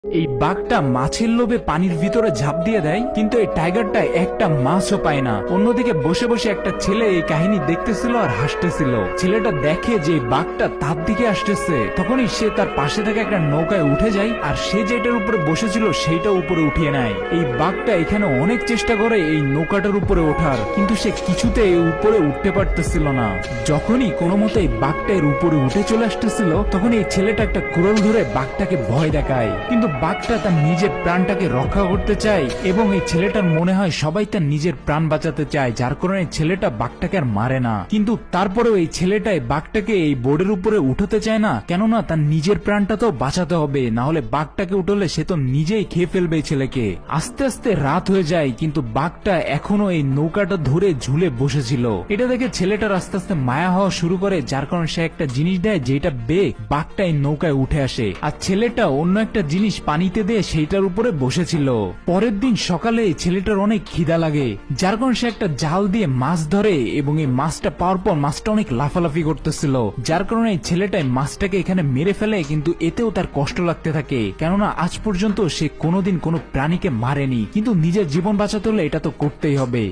এই বাঘটা মাছের লোভে পানির ভিতরে ঝাঁপ দিয়ে দেয়, কিন্তু এই টাইগারটা একটা মাছও পায় না। অন্যদিকে বসে বসে একটা ছেলে এই কাহিনী দেখতেছিল আর হাসতেছিল। ছেলেটা দেখে যে বাঘটা তার দিকে আসতেছে, তখনই সে তার পাশে থেকে একটা নৌকায় উঠে যায় আর সে যেটার উপরে বসেছিল সেইটা উপরে উঠিয়ে নেয়। এই বাঘটা এখানে অনেক চেষ্টা করে এই নৌকাটার উপরে ওঠার, কিন্তু সে কিছুতে উপরে উঠতে পারতেছিল না। যখনই কোনো মতে এই বাঘটা এর উপরে উঠে চলে আসতেছিল, তখন এই ছেলেটা একটা কুড়াল ধরে বাঘটাকে ভয় দেখায়, কিন্তু বাঘটা তার নিজের প্রাণটাকে রক্ষা করতে চায় এবং এই ছেলেটার মনে হয় সবাই তার নিজের প্রাণ বাঁচাতে চায়, যার কারণে ছেলেটা বাঘটাকে আর মারে না। কিন্তু তারপরেও এই ছেলেটাই বাঘটাকে এই বোর্ডের উপরে উঠাতে চায় না, কেননা তার নিজের প্রাণটা তো বাঁচাতে হবে, না হলে বাঘটাকে উঠলে সে তো নিজেই খেয়ে ফেলবে এই ছেলেকে। আস্তে আস্তে রাত হয়ে যায়, কিন্তু বাঘটা এখনো এই নৌকাটা ধরে ঝুলে বসেছিল। এটা দেখে ছেলেটার আস্তে আস্তে মায়া হওয়া শুরু করে, যার কারণে সে একটা জিনিস দেয় যেটা বেয়ে বাঘটা এই নৌকায় উঠে আসে, আর ছেলেটা অন্য একটা জিনিস পানিতে দিয়ে সেইটার উপরে বসেছিল। পরের দিন সকালে ছেলেটার অনেক খিদা লাগে, যার কারণে সে একটা জাল দিয়ে মাছ ধরে এবং এই মাছটা পাওয়ার পর মাছটা অনেক লাফালাফি করতেছিল, যার কারণে এই ছেলেটাই মাছটাকে এখানে মেরে ফেলে। কিন্তু এতেও তার কষ্ট লাগতে থাকে, কেননা আজ পর্যন্ত সে কোনোদিন কোনো প্রাণীকে মারেনি, কিন্তু নিজের জীবন বাঁচাতে হলে এটা তো করতেই হবে।